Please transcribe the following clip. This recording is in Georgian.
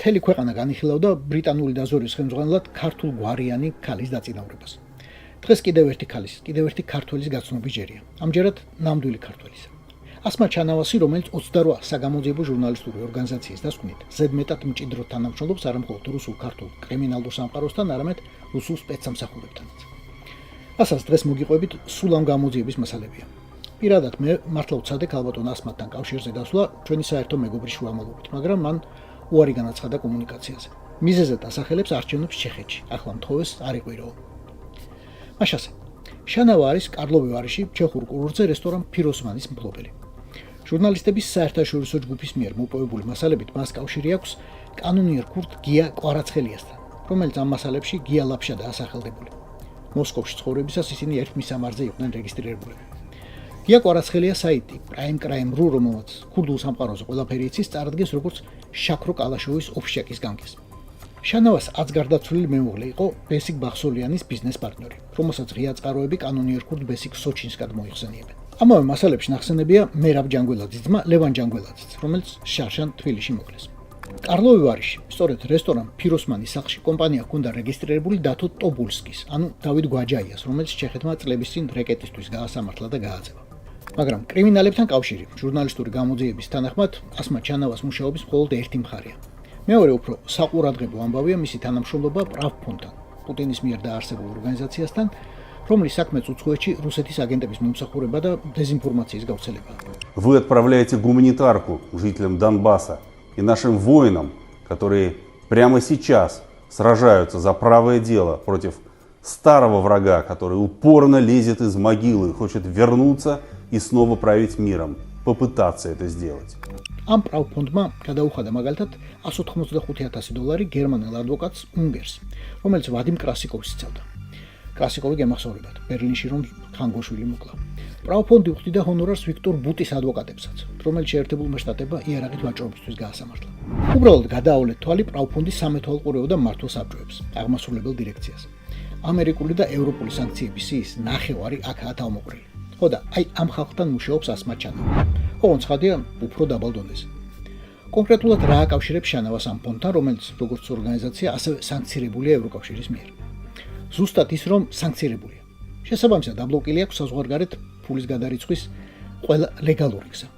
მთელი ქვეყანა განიხილავდა ბრიტანული დაზვერვის ხელმძღვანელად ქართულ გვარიანი ქალის დაწინაურებას. დღეს კიდევ ერთი ქართველის გაცნობის ჯერია. ამჯერად ნამდვილი ქართველისა. ასმა ჩანავასი, რომელიც 28 საგამოძიებო ჟურნალისტური ორგანიზაციის დასკვნით ზედმეტად მჭიდროდ თანამშრომლობს არა მხოლოდ რუსულ-ქართულ კრიმინალურ სამყაროსთან, არამედ რუსულ სპეცსამსახურებთანაც. ასაც დღეს მოგიყვებით სულ ამ გამოძიების მასალებია. პირადად მე მართლა ვცადე ქალბატონ ასმათთან კავშირზე დასვლა ჩვენი საერთო მეგობრის შუამავლობით, მაგრამ მან უარი განაცხადა კომუნიკაციაზე. მიზეზად ასახელებს არჩევნებს ჩეხეთში, ახლა მთხოვეს არ იყვირო. მაშასე, შანავა არის კარლოვი ვარიში ჩეხურ კურორტზე რესტორან ფიროსმანის მფლობელი. ჟურნალისტების საერთაშორისო ჯგუფის მიერ მოპოვებული მასალებით მას კავშირი აქვს კანონიერ ქურდ გია კვარაცხელიასთან, რომელიც ამ მასალებში გია ლაფშადაა სახელდებული. მოსკოვში ცხოვრებისას ისინი ერთ მისამართზე იყვნენ რეგისტრირებული. გია კვარაცხელია საიტი Prime Crime.ru, რომელმაც ქურდულ სამყაროზე ყველაფერი იცის, წარადგენს როგორც შაქრო კალაშოვის ოფშაკის გამგეს. შანავას აცგარდაცვლილი მეუღლე იყო ბესიკ ბახსოლიანის ბიზნეს პარტნიორი, რომელსაც ღია წყაროები კანონიერ ქურდ ბესიკ სოჩინსკად მოიხსენიებენ. ამავე მასალებში ნახსენებია მერაბ ჯანგველაძის ძმა ლევან ჯანგველაძის, რომელიც შარშან თბილისში მოკლეს. კარლოვი ვარიში, სწორედ რესტორან ფიროსმანის სახლში კომპანია ჰქონდა რეგისტრირებული დათო ტობულსკის, ანუ დავით გვაჯაიას, რომელიც ჩეხეთმა წლების წინ რეკეტისთვის გაასამართლა და გააძევა. მაგრამ კრიმინალებთან კავშირი ჟურნალისტური გამოძიების თანახმად ასმა ჩანავას მუშაობის მხოლოდ ერთი მხარეა. მეორე უფრო საყურადღებო ამბავია მისი თანამშრომლობა პრავფონდთან, პუტინის მიერ დაარსებულ ორგანიზაციასთან, რომლის საქმეც უცხოეთში რუსეთის აგენტების მომსახურება და დეზინფორმაციის გავრცელებაა. Вы отправляете гуманитарку жителям Донбасса и нашим воинам, которые прямо сейчас сражаются за правое дело против старого врага, который упорно лезет из могилы и хочет вернуться и снова править миром, попытаться это сделать. ამ პრავფონდმა გადაუხადა მაგალითად $185,000 გერმანელ ადვოკატს უნგერს, რომელიც ვადიმ კრასიკოვს იცავდა. კრასიკოვი გემახსოვრებათ, ბერლინში რომ ხანგოშვილი მოკლა. პრავფონდი უხდიდა ჰონორარს ვიქტორ ბუტის ადვოკატებსაც, რომელიც შეერთებულმა შტატებმა იარაღით ვაჭრობისთვის გაასამართლა. უბრალოდ გადაავლეთ თვალი პრავფონდის სამეთვალყურეო და მართვა საბჭოებს, აღმასრულებელ დირექციას. ამერიკული და ევროპული სანქციების სიის ნახევარი აქაა თავმოყრილი. ხო და აი ამ ხალხთან მუშაობს ასმა ჩანავა. ოღონდ ცხადია უფრო დაბალ დონეზე. კონკრეტულად რა აკავშირებს შანავას ამ ფონდთან, რომელიც როგორც ორგანიზაცია, ასევე სანქცირებულია ევროკავშირის მიერ. ზუსტად ის, რომ სანქცირებულია. შესაბამისად, დაბლოკილი აქვს საზღვარგარეთ ფულის გადარიცხვის ყველა ლეგალური გზა.